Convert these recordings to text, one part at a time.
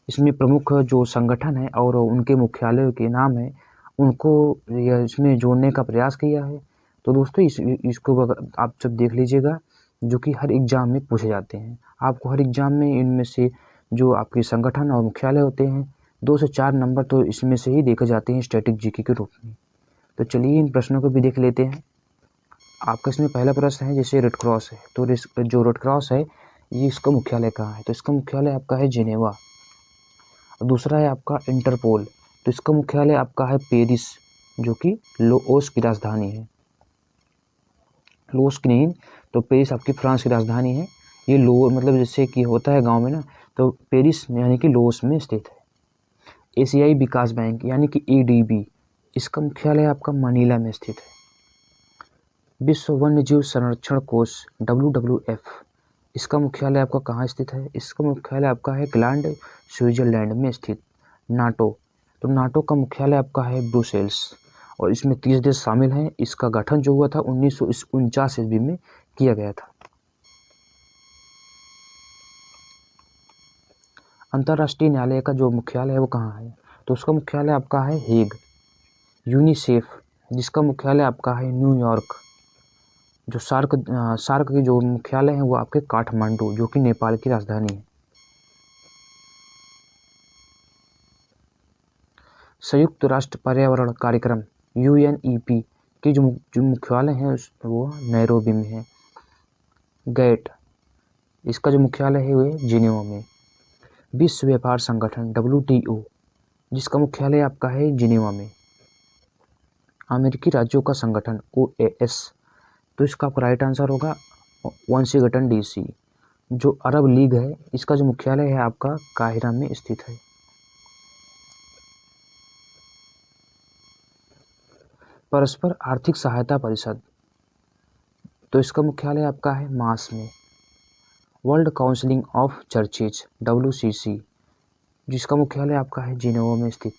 इसमें प्रमुख जो संगठन है और उनके मुख्यालयों के नाम है, उनको इसमें जोड़ने का प्रयास किया है। तो दोस्तों इसको आप सब देख लीजिएगा, जो कि हर एग्जाम में पूछे जाते हैं। आपको हर एग्जाम में इनमें से जो आपके संगठन और मुख्यालय होते हैं, 2 से 4 नंबर तो इसमें से ही देखे जाते हैं स्टैटिक जीके के रूप में। तो चलिए इन प्रश्नों को भी देख लेते हैं। आपका इसमें पहला प्रश्न है, जैसे रेड क्रॉस है, तो जो रेड क्रॉस है ये इसका मुख्यालय कहाँ है? तो इसका मुख्यालय आपका है जिनेवा। दूसरा है आपका इंटरपोल, तो इसका मुख्यालय आपका है पेरिस, जो कि लाओस की राजधानी है। लाओस की नहीं, तो पेरिस आपकी फ्रांस की राजधानी है। ये लो मतलब जैसे कि होता है गांव में ना, तो पेरिस में यानी कि लाओस में स्थित है। एशियाई विकास बैंक यानी कि एडीबी, इसका मुख्यालय आपका मनीला में स्थित है। विश्व वन्यजीव संरक्षण कोष WWF, इसका मुख्यालय आपका कहाँ स्थित है? इसका मुख्यालय आपका है ग्लांड, स्विट्जरलैंड में स्थित। नाटो, तो नाटो का मुख्यालय आपका है ब्रुसेल्स, और इसमें 30 देश शामिल हैं। इसका गठन जो हुआ था 1949 ईस्वी में किया गया था। अंतर्राष्ट्रीय न्यायालय का जो मुख्यालय है वो कहाँ है? तो उसका मुख्यालय आपका है हेग। यूनिसेफ, जिसका मुख्यालय आपका है न्यूयॉर्क। जो सार्क के जो मुख्यालय हैं वो आपके काठमांडू, जो कि नेपाल की राजधानी है। संयुक्त राष्ट्र पर्यावरण कार्यक्रम UNEP के जो मुख्यालय हैं वो नैरोबी में है। गैट, इसका जो मुख्यालय है वो जिनेवा में। विश्व व्यापार संगठन WTO, जिसका मुख्यालय आपका है जिनेवा में। अमेरिकी राज्यों का संगठन OAS, तो इसका आपका राइट आंसर होगा वाशिंगटन DC। जो अरब लीग है, इसका जो मुख्यालय है आपका काहिरा में स्थित है। परस्पर आर्थिक सहायता परिषद, तो इसका मुख्यालय आपका है मास में। World counselling of churches WCC, जिसका मुख्यालय आपका है जिनेवा में स्थित।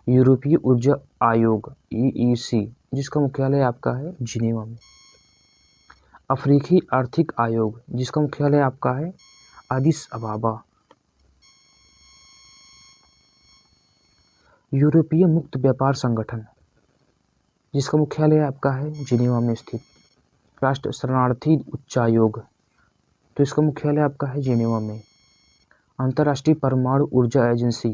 यूरोपीय ऊर्जा आयोग EEC, जिसका मुख्यालय आपका है जिनेवा में। अफ्रीकी आर्थिक आयोग, जिसका मुख्यालय आपका है अदिस अबाबा। यूरोपीय मुक्त व्यापार संगठन, जिसका मुख्यालय आपका है जिनेवा में स्थित। राष्ट्र शरणार्थी उच्चायोग, तो इसका मुख्यालय आपका है जिनेवा में। अंतर्राष्ट्रीय परमाणु ऊर्जा एजेंसी,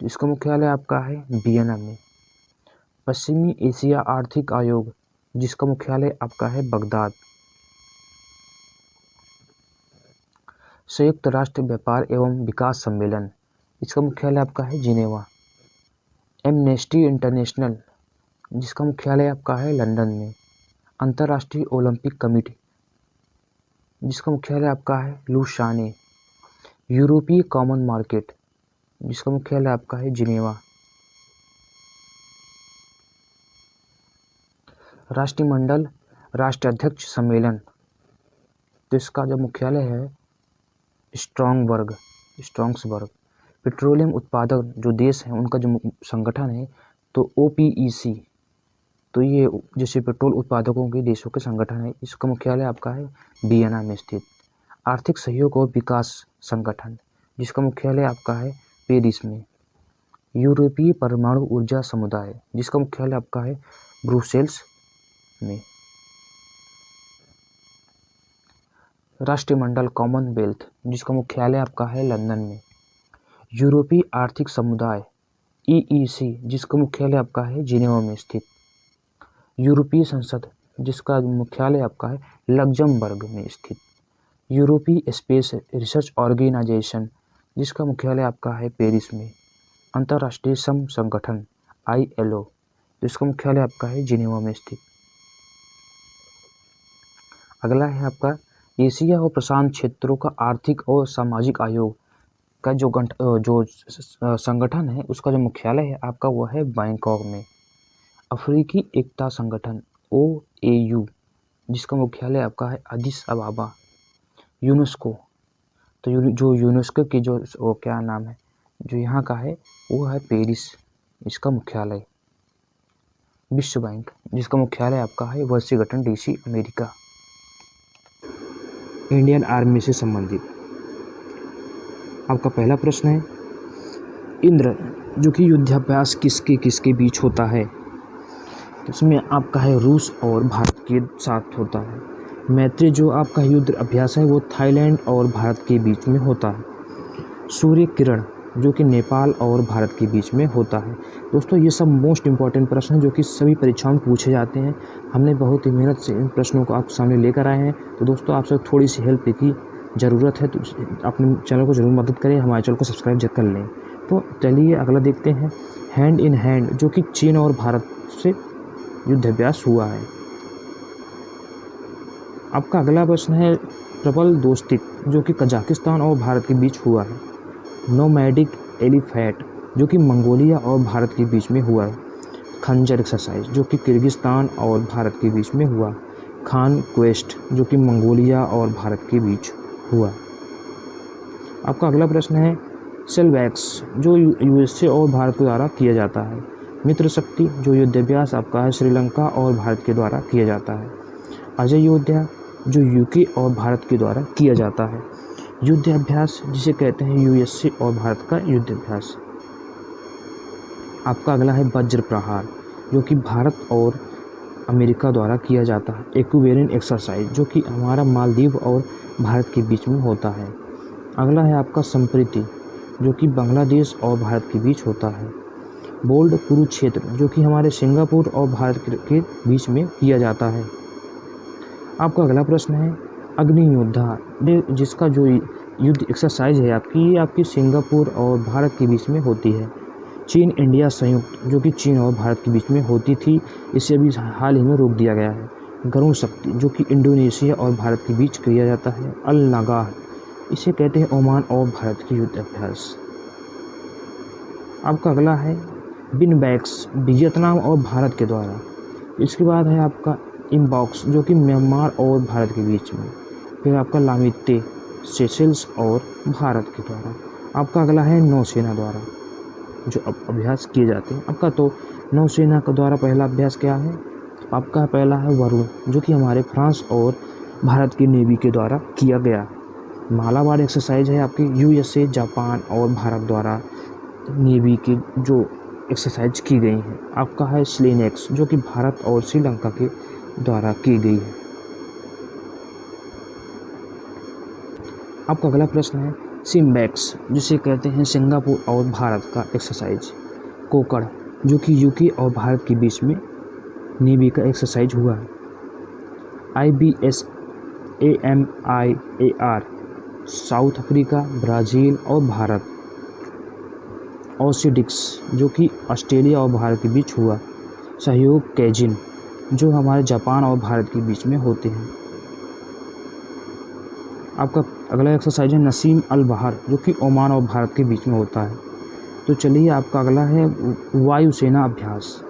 तो इसका मुख्यालय आपका है वियना में। पश्चिमी एशिया आर्थिक आयोग, जिसका मुख्यालय आपका है बगदाद। संयुक्त राष्ट्र व्यापार एवं विकास सम्मेलन, इसका मुख्यालय आपका है जिनेवा। एमनेस्टी इंटरनेशनल, जिसका मुख्यालय आपका है लंदन में। अंतर्राष्ट्रीय ओलंपिक कमेटी, जिसका मुख्यालय आपका है लुसाने। यूरोपीय कॉमन मार्केट, जिसका मुख्यालय आपका है जिनेवा। राष्ट्रमंडल राष्ट्राध्यक्ष सम्मेलन, तो इसका जो मुख्यालय है स्ट्रांग्सबर्ग। पेट्रोलियम उत्पादक जो देश हैं उनका जो संगठन है तो OPEC, तो ये जैसे पेट्रोल उत्पादकों के देशों के संगठन है। इसका मुख्यालय आपका है वियना में स्थित। आर्थिक सहयोग और विकास संगठन, जिसका मुख्यालय आपका है पेरिस में। यूरोपीय परमाणु ऊर्जा समुदाय, जिसका मुख्यालय आपका है ब्रुसेल्स में। राष्ट्रमंडल कॉमनवेल्थ, जिसका मुख्यालय आपका है लंदन में। यूरोपीय आर्थिक समुदाय EEC, जिसका मुख्यालय आपका है जिनेवा में स्थित। यूरोपीय संसद, जिसका मुख्यालय आपका है लक्जमबर्ग में स्थित। यूरोपीय स्पेस रिसर्च ऑर्गेनाइजेशन, जिसका मुख्यालय आपका है पेरिस में। अंतर्राष्ट्रीय श्रम संगठन ILO, जिसका मुख्यालय आपका है जिनेवा में स्थित। अगला है आपका एशिया और प्रशांत क्षेत्रों का आर्थिक और सामाजिक आयोग का जो संगठन है उसका जो मुख्यालय है आपका वो है बैंकॉक में। अफ्रीकी एकता संगठन OAU, जिसका मुख्यालय आपका है अदिस अबाबा। यूनेस्को, तो जो यूनेस्को की जो वो क्या नाम है जो यहाँ का है वो है पेरिस, इसका मुख्यालय। विश्व बैंक, जिसका मुख्यालय आपका है Washington DC America. Indian army से संबंधित आपका पहला प्रश्न है, इंद्र जो कि युद्धाभ्यास किसके किसके बीच होता है? तो इसमें आपका है रूस और भारत के साथ होता है। मैत्री जो आपका युद्ध अभ्यास है वो थाईलैंड और भारत के बीच में होता है। सूर्य किरण जो कि नेपाल और भारत के बीच में होता है। दोस्तों ये सब मोस्ट इम्पॉर्टेंट प्रश्न हैं जो कि सभी परीक्षाओं में पूछे जाते हैं। हमने बहुत ही मेहनत से इन प्रश्नों को आपके सामने लेकर आए हैं। तो दोस्तों आपसे थोड़ी सी हेल्प की ज़रूरत है, तो अपने चैनल को ज़रूर मदद करें, हमारे चैनल को सब्सक्राइब जरूर कर लें। तो चलिए अगला देखते हैं, हैंड इन हैंड जो कि चीन और भारत से युद्धाभ्यास हुआ है। आपका अगला प्रश्न है, प्रबल दोस्ती जो कि कजाकिस्तान और भारत के बीच हुआ है। नोमैडिक एलिफैंट जो कि मंगोलिया और भारत के बीच में हुआ है। खंजर एक्सरसाइज जो कि किर्गिस्तान और भारत के बीच में हुआ। खान क्वेस्ट जो कि मंगोलिया और भारत के बीच हुआ। आपका अगला प्रश्न है, सेलवैक्स जो यूएसए और भारत के द्वारा किया जाता है। मित्र शक्ति जो युद्धाभ्यास आपका है श्रीलंका और भारत के द्वारा किया जाता है। अजय योद्धा जो यूके और भारत के द्वारा किया जाता है। युद्ध अभ्यास जिसे कहते हैं यूएसए और भारत का युद्ध अभ्यास। आपका अगला है वज्र प्रहार जो कि भारत और अमेरिका द्वारा किया जाता है। इक्विवेलेंट एक्सरसाइज जो कि हमारा मालदीव और भारत के बीच में होता है। अगला है आपका संप्रीति जो कि बांग्लादेश और भारत के बीच होता है। बोल्ड कुरुक्षेत्र जो कि हमारे सिंगापुर और भारत के बीच में किया जाता है। आपका अगला प्रश्न है, अग्नि योद्धा जिसका जो युद्ध एक्सरसाइज है आपकी, ये आपकी सिंगापुर और भारत के बीच में होती है। चीन इंडिया संयुक्त जो कि चीन और भारत के बीच में होती थी, इसे अभी हाल ही में रोक दिया गया है। गरुण शक्ति जो कि इंडोनेशिया और भारत के बीच किया जाता है। अल नागाह इसे कहते हैं ओमान और भारत के युद्ध अभ्यास। आपका अगला है बिनबैक्स वियतनाम और भारत के द्वारा। इसके बाद है आपका इम्बॉक्स जो कि म्यांमार और भारत के बीच में। फिर आपका लामिते सेशेल्स और भारत के द्वारा। आपका अगला है नौसेना द्वारा जो अभ्यास किए जाते हैं। आपका तो नौसेना के द्वारा पहला अभ्यास क्या है? आपका पहला है वरुण जो कि हमारे फ्रांस और भारत की नेवी के द्वारा किया गया। मालाबार एक्सरसाइज है आपकी यूएसए जापान और भारत द्वारा नेवी की जो एक्सरसाइज की गई हैं। आपका है स्लेनेक्स जो कि भारत और श्रीलंका के द्वारा की गई है। आपका अगला प्रश्न है सिम्बैक्स जिसे कहते हैं सिंगापुर और भारत का एक्सरसाइज। कोकड़ जो कि यूके और भारत के बीच में नेवी का एक्सरसाइज हुआ है। IBS AMIAR south Africa Brazil और भारत। ओसिडिक्स जो कि ऑस्ट्रेलिया और भारत के बीच हुआ। सहयोग कैजिन जो हमारे जापान और भारत के बीच में होते हैं। आपका अगला एक्सरसाइज है नसीम अल बहर जो कि ओमान और भारत के बीच में होता है। तो चलिए आपका अगला है वायुसेना अभ्यास।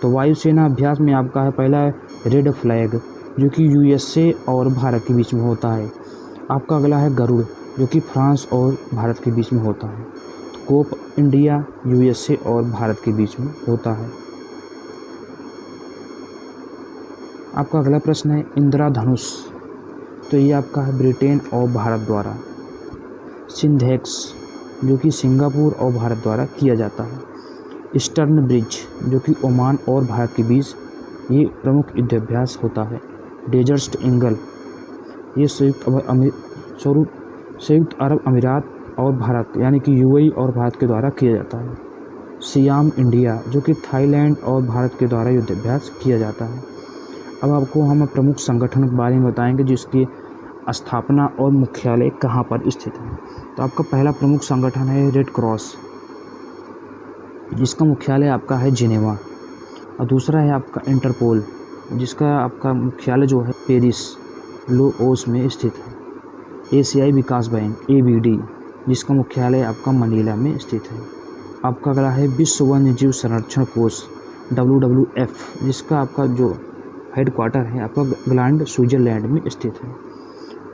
तो वायुसेना अभ्यास में आपका है पहला है रेड फ्लैग जो कि यूएसए और भारत के बीच में होता है। आपका अगला है गरुड़ जो कि फ्रांस और भारत के बीच में होता है। तो कोप इंडिया यूएसए और भारत के बीच में होता है। आपका अगला प्रश्न है इंद्रधनुष। तो ये आपका है ब्रिटेन और भारत द्वारा। सिंधेक्स जो कि सिंगापुर और भारत द्वारा किया जाता है। ईस्टर्न ब्रिज जो कि ओमान और भारत के बीच ये प्रमुख युद्धाभ्यास होता है। डेजर्ट ईगल ये संयुक्त अरब अमीरात और भारत यानी कि यूएई और भारत के द्वारा किया जाता है। सियाम इंडिया जो कि थाईलैंड और भारत के द्वारा युद्धाभ्यास किया जाता है। अब आपको हम प्रमुख संगठन के बारे में बताएंगे जिसकी स्थापना और मुख्यालय कहाँ पर स्थित है। तो आपका पहला प्रमुख संगठन है रेड क्रॉस जिसका मुख्यालय आपका है जिनेवा। और दूसरा है आपका इंटरपोल जिसका आपका मुख्यालय जो है पेरिस लोओस में स्थित है। एशियाई विकास बैंक ABD जिसका मुख्यालय आपका मनीला में स्थित है। आपका अगला है विश्व वन्यजीव संरक्षण कोष WWF जिसका आपका जो हेडक्वार्टर है आपका ग्लांड स्विट्जरलैंड में स्थित है।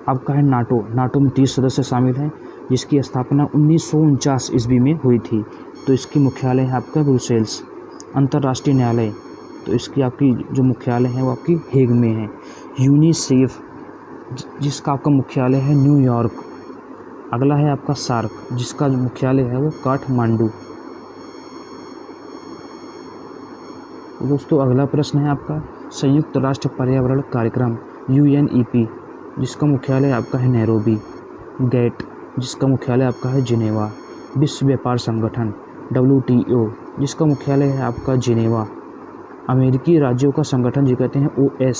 आपका है नाटो में 30 सदस्य शामिल हैं जिसकी स्थापना 1949 ईस्वी में हुई थी। तो इसकी मुख्यालय है आपका ब्रुसेल्स। अंतर्राष्ट्रीय न्यायालय तो इसकी आपकी जो मुख्यालय है वो आपकी हेग में है। यूनिसेफ जिसका आपका मुख्यालय है न्यूयॉर्क। अगला है आपका सार्क, जिसका जो मुख्यालय है वो काठमांडू। दोस्तों अगला प्रश्न है आपका संयुक्त राष्ट्र पर्यावरण कार्यक्रम UNEP, जिसका मुख्यालय आपका है नैरोबी। गैट, जिसका मुख्यालय आपका है जिनेवा। विश्व व्यापार संगठन WTO, जिसका मुख्यालय है आपका जिनेवा। अमेरिकी राज्यों का संगठन जो कहते हैं OS,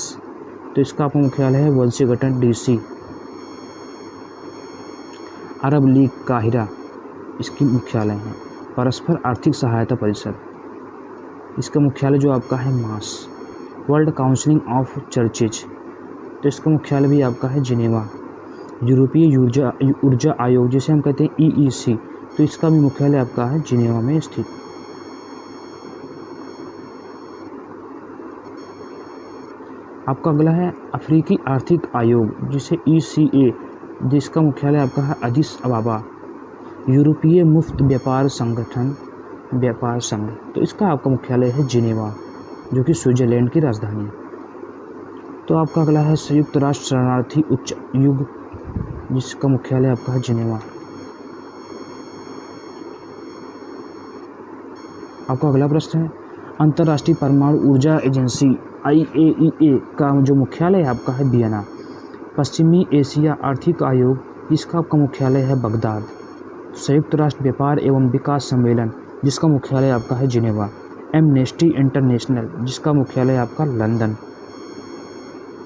तो इसका आपका मुख्यालय है वाशिंगटन DC। अरब लीग काहिरा, इसकी मुख्यालय है। परस्पर आर्थिक सहायता परिषद, इसका मुख्यालय जो आपका है मास। वर्ल्ड काउंसिल ऑफ चर्चेज, तो इसका मुख्यालय भी आपका है जिनेवा। यूरोपीय ऊर्जा आयोग, जिसे हम कहते हैं EEC, तो इसका भी मुख्यालय आपका है जिनेवा में स्थित। आपका अगला है अफ्रीकी आर्थिक आयोग, जिसे ECA, जिसका मुख्यालय आपका है अदिस अबाबा। यूरोपीय मुफ्त व्यापार संगठन व्यापार संघ, तो इसका आपका मुख्यालय है जिनेवा, जो कि स्विट्जरलैंड की राजधानी है। तो आपका अगला है संयुक्त राष्ट्र शरणार्थी उच्च आयोग, जिसका मुख्यालय आपका है जिनेवा। आपका अगला प्रश्न है अंतर्राष्ट्रीय परमाणु ऊर्जा एजेंसी IAEA का जो मुख्यालय है आपका है वियना। पश्चिमी एशिया आर्थिक आयोग, जिसका आपका मुख्यालय है बगदाद। संयुक्त राष्ट्र व्यापार एवं विकास सम्मेलन, जिसका मुख्यालय आपका है जिनेवा। एमनेस्टी इंटरनेशनल, जिसका मुख्यालय आपका लंदन।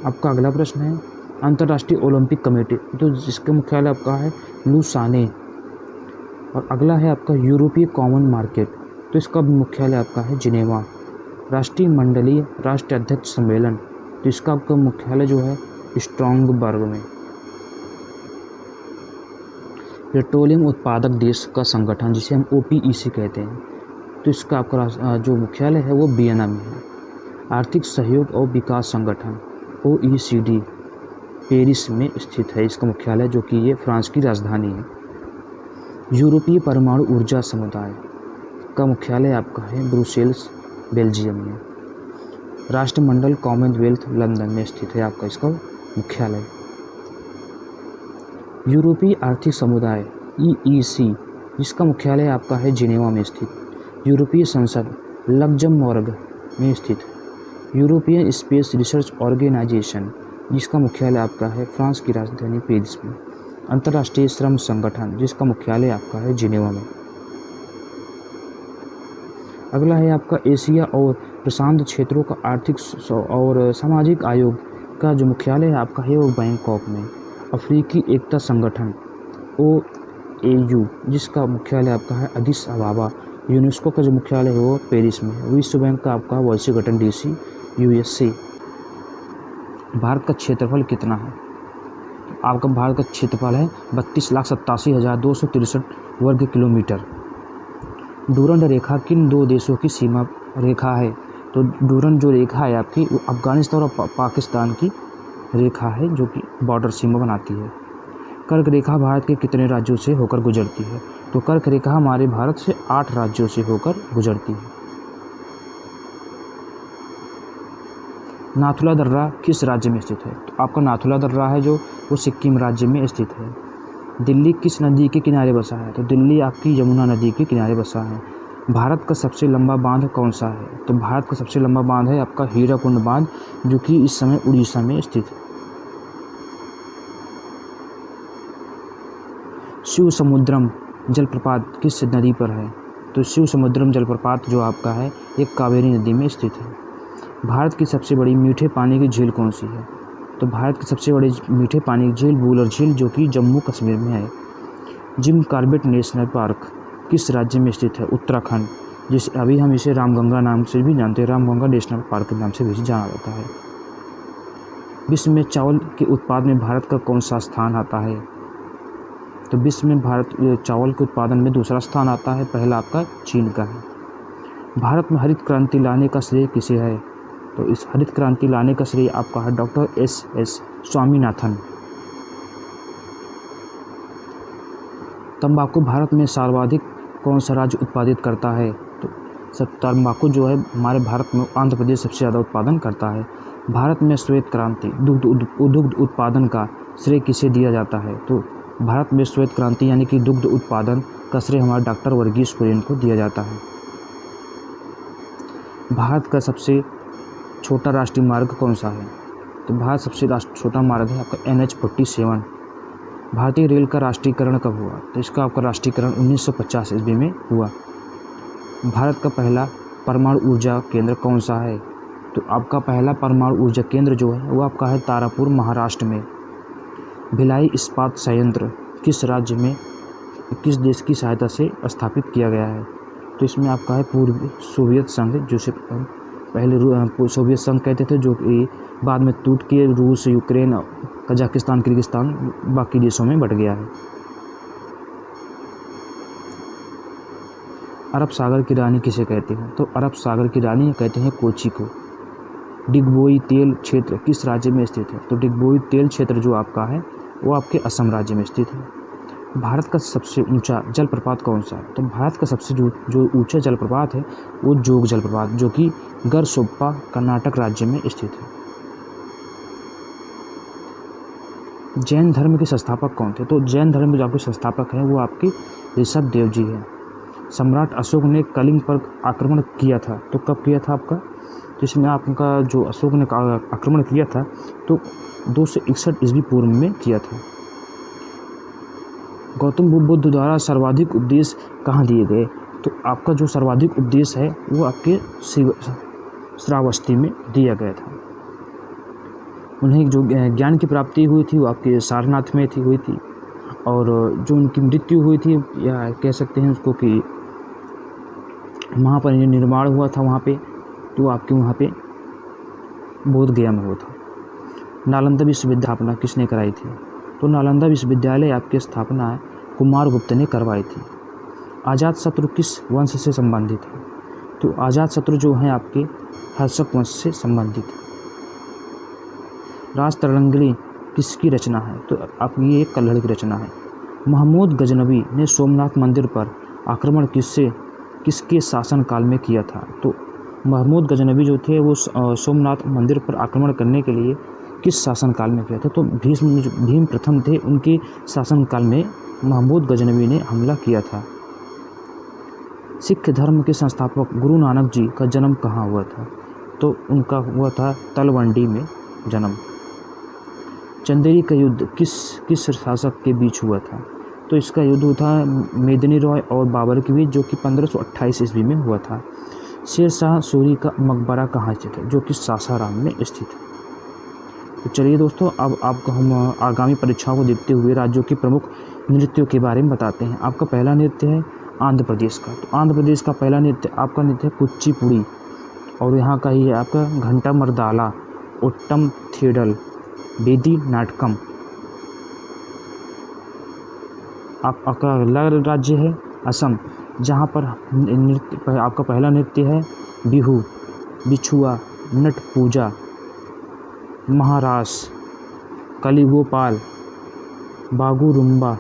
आपका अगला प्रश्न है अंतर्राष्ट्रीय ओलंपिक कमेटी, तो जिसका मुख्यालय आपका है लुसाने। और अगला है आपका यूरोपीय कॉमन मार्केट, तो इसका मुख्यालय आपका है जिनेवा। राष्ट्रीय मंडलीय राष्ट्र अध्यक्ष सम्मेलन, तो इसका आपका मुख्यालय जो है स्ट्रांगबर्ग में। पेट्रोलियम उत्पादक देश का संगठन, जिसे हम OPEC कहते हैं, तो इसका आपका जो मुख्यालय है वो वियना में है। आर्थिक सहयोग और विकास संगठन OECD पेरिस में स्थित है इसका मुख्यालय, जो कि ये फ्रांस की राजधानी है। यूरोपीय परमाणु ऊर्जा समुदाय का मुख्यालय आपका है ब्रुसेल्स बेल्जियम में। राष्ट्रमंडल कॉमनवेल्थ लंदन में स्थित है आपका इसका मुख्यालय। यूरोपीय आर्थिक समुदाय EEC, जिसका मुख्यालय आपका है जिनेवा में स्थित। यूरोपीय संसद लक्जमबर्ग में स्थित है। यूरोपियन स्पेस रिसर्च ऑर्गेनाइजेशन, जिसका मुख्यालय आपका है फ्रांस की राजधानी पेरिस में। अंतर्राष्ट्रीय श्रम संगठन, जिसका मुख्यालय आपका है जिनेवा में। अगला है आपका एशिया और प्रशांत क्षेत्रों का आर्थिक और सामाजिक आयोग का जो मुख्यालय है आपका है वो बैंकॉक में। अफ्रीकी एकता संगठन OAU, जिसका मुख्यालय आपका है अदिस अबाबा। यूनेस्को का जो मुख्यालय है वो पेरिस में है। विश्व बैंक का आपका वाशिंगटन DC USA। भारत का क्षेत्रफल कितना है? आपका भारत का क्षेत्रफल है 32,87,263 वर्ग किलोमीटर। डूरंड रेखा किन दो देशों की सीमा रेखा है? तो डूरंड जो रेखा है आपकी वो अफगानिस्तान और पाकिस्तान की रेखा है, जो कि बॉर्डर सीमा बनाती है। कर्क रेखा भारत के कितने राज्यों से होकर गुजरती है? तो कर्क रेखा हमारे भारत से 8 राज्यों से होकर गुजरती है। नाथुला दर्रा किस राज्य में स्थित है? तो आपका नाथुला दर्रा है जो वो सिक्किम राज्य में स्थित है। दिल्ली किस नदी के किनारे बसा है? तो दिल्ली आपकी यमुना नदी के किनारे बसा है। भारत का सबसे लंबा बांध कौन सा है? तो भारत का सबसे लंबा बांध है आपका हीराकुंड बांध, जो कि इस समय उड़ीसा में स्थित है। शिव समुद्रम जलप्रपात किस नदी पर है? तो शिव समुद्रम जलप्रपात जो आपका है ये कावेरी नदी में स्थित है। भारत की सबसे बड़ी मीठे पानी की झील कौन सी है? तो भारत की सबसे बड़ी मीठे पानी की झील वुलर झील, जो कि जम्मू कश्मीर में है। जिम कॉर्बेट नेशनल पार्क किस राज्य में स्थित है? उत्तराखंड, जिसे अभी हम इसे रामगंगा नाम से भी जानते हैं। रामगंगा नेशनल पार्क के नाम से भी जाना जाता है। विश्व में चावल के उत्पादन में भारत का कौन सा स्थान आता है? तो विश्व में भारत चावल के उत्पादन में दूसरा स्थान आता है, पहला आपका चीन का है। भारत में हरित क्रांति लाने का श्रेय किसे है? तो इस हरित क्रांति लाने का श्रेय आपका है डॉक्टर SS स्वामीनाथन। तंबाकू भारत में सर्वाधिक कौन सा राज्य उत्पादित करता है? तो सब तंबाकू जो है हमारे भारत में आंध्र प्रदेश सबसे ज़्यादा उत्पादन करता है। भारत में श्वेत क्रांति दुग्ध उत्पादन का श्रेय किसे दिया जाता है? तो भारत में श्वेत क्रांति यानी कि दुग्ध उत्पादन का श्रेय हमारे डॉक्टर वर्गीस कुरियन को दिया जाता है। भारत का सबसे छोटा राष्ट्रीय मार्ग कौन सा है? तो भारत सबसे छोटा मार्ग है आपका NH-47। भारतीय रेल का राष्ट्रीयकरण कब हुआ? तो इसका आपका राष्ट्रीयकरण 1950 ईस्वी में हुआ। भारत का पहला परमाणु ऊर्जा केंद्र कौन सा है? तो आपका पहला परमाणु ऊर्जा केंद्र जो है वो आपका है तारापुर, महाराष्ट्र में। भिलाई इस्पात संयंत्र किस राज्य में, किस देश की सहायता से स्थापित किया गया है? तो इसमें आपका है पूर्वी सोवियत संघ, जिसे पहले सोवियत संघ कहते थे, जो कि बाद में टूट के रूस, यूक्रेन, कजाकिस्तान, किर्गिस्तान बाकी देशों में बट गया है। अरब सागर की रानी किसे कहते हैं? तो अरब सागर की रानी कहते हैं कोची को। डिगबोई तेल क्षेत्र किस राज्य में स्थित है? तो डिगबोई तेल क्षेत्र जो आपका है वो आपके असम राज्य में स्थित है। भारत का सबसे ऊंचा जलप्रपात कौन सा है? तो भारत का सबसे जो ऊंचा जलप्रपात है वो जोग जलप्रपात, जो कि गरसोप्पा कर्नाटक राज्य में स्थित है। जैन धर्म के संस्थापक कौन थे? तो जैन धर्म के जो आपके संस्थापक हैं वो आपके ऋषभ देव जी हैं। सम्राट अशोक ने कलिंग पर आक्रमण किया था, तो कब किया था आपका? तो इसमें आपका जो अशोक ने आक्रमण किया था तो 261 ईस्वी पूर्व में किया था। गौतम बुद्ध द्वारा सर्वाधिक उपदेश कहाँ दिए गए? तो आपका जो सर्वाधिक उपदेश है वो आपके श्रावस्ती में दिया गया था। उन्हें जो ज्ञान की प्राप्ति हुई थी वो आपके सारनाथ में हुई थी, और जो उनकी मृत्यु हुई थी, या कह सकते हैं उसको कि वहाँ पर निर्माण हुआ था वहाँ पे, तो आपके वहाँ पे बोध गया में हुआ था। नालंदा विश्वविद्यालय स्थापना किसने कराई थी? तो नालंदा विश्वविद्यालय आपकी स्थापना कुमारगुप्त ने करवाई थी। अजातशत्रु किस वंश से संबंधित है? तो अजातशत्रु जो हैं आपके हर्षक वंश से संबंधित है। राजतरंगिणी किसकी रचना है? तो आपकी ये एक कल्हड़ की रचना है। महमूद गजनवी ने सोमनाथ मंदिर पर आक्रमण किसके शासनकाल में किया था? तो महमूद गजनवी जो थे वो सोमनाथ मंदिर पर आक्रमण करने के लिए किस शासनकाल में किया था? तो भीम प्रथम थे, उनके शासनकाल में महमूद गजनवी ने हमला किया था। सिख धर्म के संस्थापक गुरु नानक जी का जन्म कहाँ हुआ था? तो उनका हुआ था तलवंडी में जन्म। चंदेरी का युद्ध किस शासक के बीच हुआ था? तो इसका युद्ध था मेदिनी रॉय और बाबर के बीच, जो कि 1528 ईस्वी में हुआ था। शेर शाह सूरी का मकबरा कहाँ स्थित है? जो कि सासाराम में स्थित है। तो चलिए दोस्तों, अब आपको हम आगामी परीक्षाओं को देखते हुए राज्यों के प्रमुख नृत्यों के बारे में बताते हैं। आपका पहला नृत्य है आंध्र प्रदेश का। तो आंध्र प्रदेश का पहला नृत्य आपका नृत्य है कुचिपुड़ी, और यहाँ का ही है आपका घंटा मर्दाला, ओट्टम थेडल, बेदी नाटकम। आपका अगला राज्य है असम, जहाँ पर आपका पहला नृत्य है बिहू, बिछुआ, नट पूजा, महारास, कलिगोपाल, बागुरुम्बा,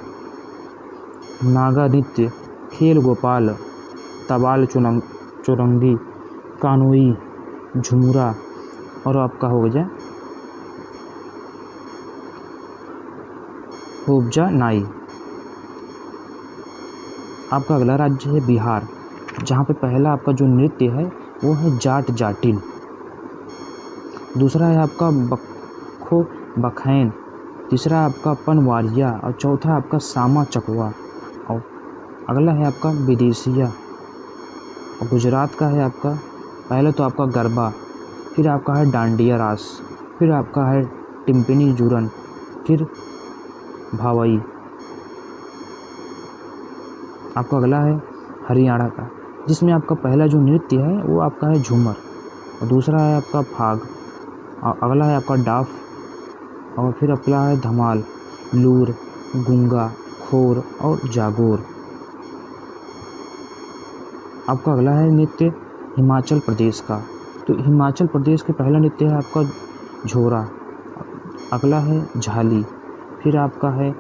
नागा नृत्य, खेल गोपाल, तबाल चौरंगी, कानोई, झुमुरा, और आपका हो जाए होबजा नाई। आपका अगला राज्य है बिहार, जहाँ पे पहला आपका जो नृत्य है वो है जाट जाटिन। दूसरा है आपका बखो बखैन, तीसरा आपका पनवारिया, और चौथा आपका सामा चकवा, और अगला है आपका विदेशिया। और गुजरात का है आपका पहले तो आपका गरबा, फिर आपका है डांडिया रास, फिर आपका है टिम्पनी जूरन, फिर भावई। आपका अगला है हरियाणा का, जिसमें आपका पहला जो नृत्य है वो आपका है झूमर, और दूसरा है आपका फाग, और अगला है आपका डाफ, और फिर अगला है धमाल, लूर, गुंगा, खोर और जागोर। आपका अगला है नृत्य हिमाचल प्रदेश का। तो हिमाचल प्रदेश के पहला नृत्य है आपका झोरा, अगला है झाली, फिर आपका है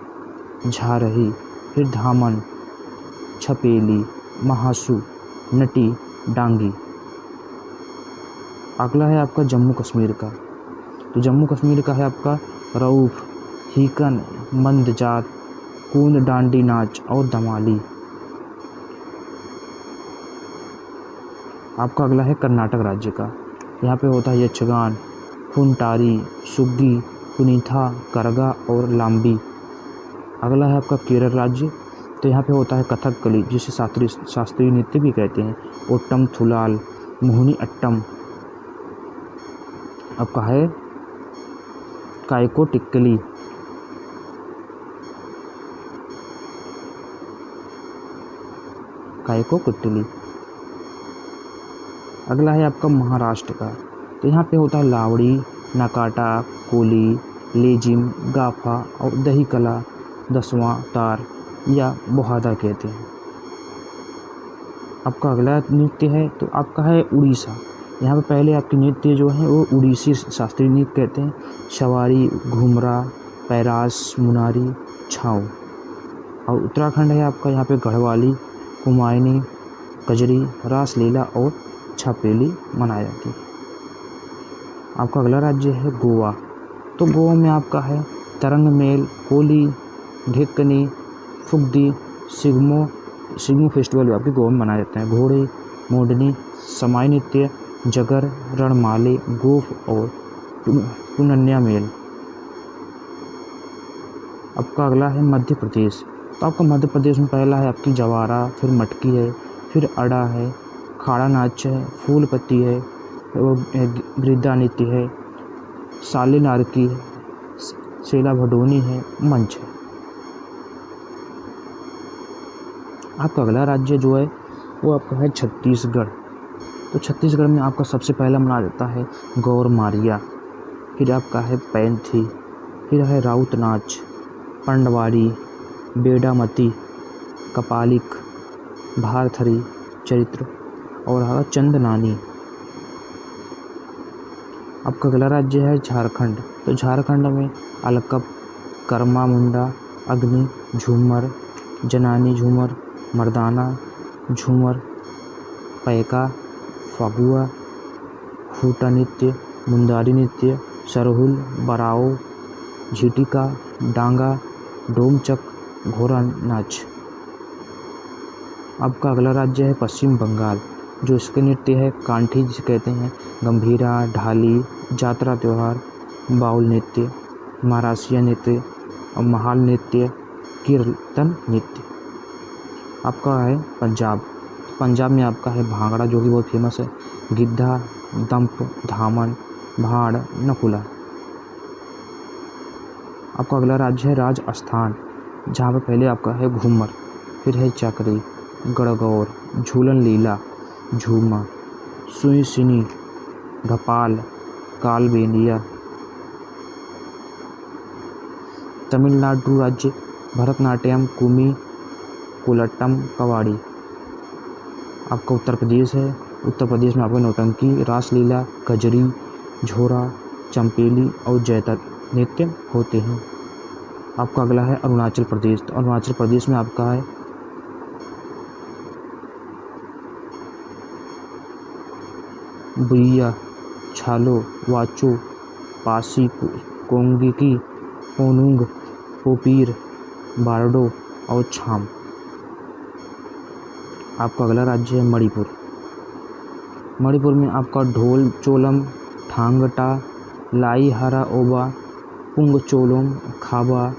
झारही, फिर धामन, छपेली, महासू, नटी, डांगी। अगला है आपका जम्मू कश्मीर का। तो जम्मू कश्मीर का है आपका रऊफ, हीकन, मंदजात, कूंद डांडी नाच और धमाली। आपका अगला है कर्नाटक राज्य का। यहाँ पे होता है यक्षगान, फुनटारी, सुग्गी, कुनीथा, करगा और लाम्बी। अगला है आपका केरल राज्य। तो यहाँ पे होता है कथकली, जिसे शास्त्रीय नृत्य भी कहते हैं, ओट्टम थुलाल, मोहिनी अट्टम। आपका है कायको टिक्कली। कायको कुट्टली। अगला है आपका महाराष्ट्र का। तो यहाँ पे होता है लावड़ी, नकाटा, कोली, लेजिम, गाफा और दही कला, दसवां तार या बोहादा कहते हैं। आपका अगला नृत्य है तो आपका है उड़ीसा। यहाँ पे पहले आपके नृत्य जो है वो उड़ीसी शास्त्रीय नृत्य कहते हैं, सवारी, घुमरा, पैरास, मुनारी, छाव। और उत्तराखंड है आपका, यहाँ पे गढ़वाली, कुमायूनी, कजरी, रासलीला और छापेली मनाई जाती है। आपका अगला राज्य है गोवा। तो गोवा में आपका है तरंग मेल, होली, ढेकनी, फुगदी, सिग्मो फेस्टिवल आपके गोवा में मनाया जाता है। घोड़े, मोडनी, समाई नृत्य, जगर, रणमाले, गोफ और टुनन्या मेल। आपका अगला है मध्य प्रदेश। तो आपका मध्य प्रदेश में पहला है आपकी जवारा, फिर मटकी है, फिर अड़ा है, खाड़ा नाच है, फूल पत्ती है, गिद्दा नृत्य है, साले नारकी है, सेला भडोनी है, मंच है। आपका अगला राज्य जो है वो आपका है छत्तीसगढ़। तो छत्तीसगढ़ में आपका सबसे पहला मनाया जाता है गौर मारिया, फिर आपका है पैंथी, फिर है राउत नाच, पंडवाड़ी, बेडामती, कपालिक, भारथरी चरित्र और है चंदनानी। आपका अगला राज्य है झारखंड। तो झारखंड में अलकप, कर्मा मुंडा, अग्नि, झूमर, जनानी झूमर, मर्दाना झूमर, पैका, फगुआ, खूटा नृत्य, मुंदारी नृत्य, सरहुल, बराओ, झिटिका, डांगा, डोमचक, घोड़ा नाच। आपका अगला राज्य है पश्चिम बंगाल, जो इसके नृत्य है कांठी जिसे कहते हैं, गंभीरा, ढाली, जात्रा त्यौहार, बाउल नृत्य, महारासिया नृत्य और महाल नृत्य, कीर्तन नृत्य। आपका है पंजाब। पंजाब में आपका है भांगड़ा, जो कि बहुत फेमस है, गिद्धा, दंप, धामन, भाड़, नकुला। आपका अगला राज्य है राजस्थान, जहाँ पर पहले आपका है घूमर, फिर है चकरी, गणगौर, झूलन लीला, झूमा, सुईसिनी, घपाल, कालबेलिया। तमिलनाडु राज्य भरतनाट्यम, कुमी, कोलट्टम, कवाड़ी। आपका उत्तर प्रदेश है। उत्तर प्रदेश में आपका नौटंकी, रासलीला, कजरी, झोरा, चंपेली और जैतर नृत्य होते हैं। आपका अगला है अरुणाचल प्रदेश। तो अरुणाचल प्रदेश में आपका है बुइया, छालो, वाचो, पासी, कोंगिकी, पोनुंग, पोपीर, बारडो और छाम। आपका अगला राज्य है मणिपुर। मणिपुर में आपका ढोल चोलम, ठांगटा, लाई हरा ओबा, पुंग चोलोम, खाबा,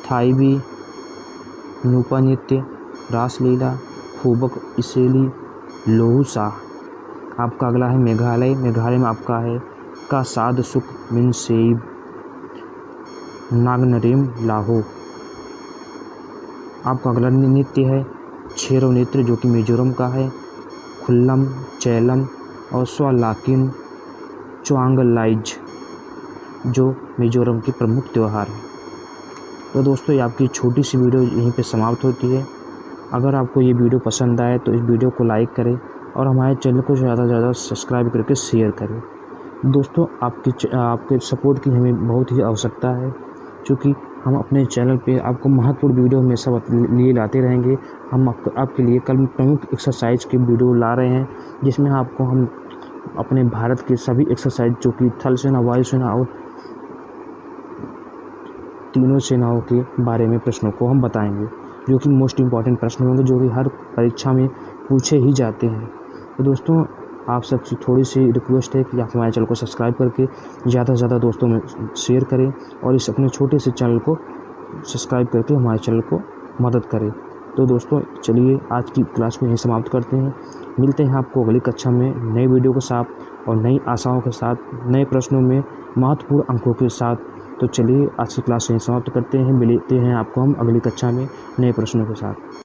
थाईबी, नूपा नृत्य, रासलीला, खूबक इसेली, लोहुसा। आपका अगला है मेघालय। मेघालय में आपका है कासाद सुक, मिनसेब, नागनरेम, लाहो। आपका अगला नृत्य है छेरो नृत्य, जो कि मिजोरम का है, खुल्लम, चैलम और स्वालाकिन चुआंगलाइज, जो मिजोरम की प्रमुख त्यौहार है। तो दोस्तों, ये आपकी छोटी सी वीडियो यहीं पे समाप्त होती है। अगर आपको ये वीडियो पसंद आए तो इस वीडियो को लाइक करें और हमारे चैनल को ज़्यादा से ज़्यादा सब्सक्राइब करके शेयर करें। दोस्तों, आपके सपोर्ट की हमें बहुत ही आवश्यकता है, क्योंकि हम अपने चैनल पे आपको महत्वपूर्ण वीडियो हमेशा लिए लाते रहेंगे। हम आपके लिए कल प्रमुख एक्सरसाइज की वीडियो ला रहे हैं, जिसमें आपको हम अपने भारत के सभी एक्सरसाइज, जो कि थल सेना, वायु सेना और तीनों सेनाओं के बारे में प्रश्नों को हम बताएंगे, जो कि मोस्ट इम्पॉर्टेंट प्रश्न होंगे, जो कि हर परीक्षा में पूछे ही जाते हैं। तो दोस्तों, आप सबसे थोड़ी सी रिक्वेस्ट है कि आप हमारे चैनल को सब्सक्राइब करके ज़्यादा से ज़्यादा दोस्तों में शेयर करें और इस अपने छोटे से चैनल को सब्सक्राइब करके हमारे चैनल को मदद करें। तो दोस्तों, चलिए आज की क्लास को यहीं समाप्त करते हैं। मिलते हैं आपको अगली कक्षा में नई वीडियो के साथ और नई आशाओं के साथ, नए प्रश्नों में महत्वपूर्ण अंकों के साथ। तो चलिए आज की क्लास यहीं समाप्त करते हैं। मिलते हैं आपको हम अगली कक्षा में नए प्रश्नों के साथ।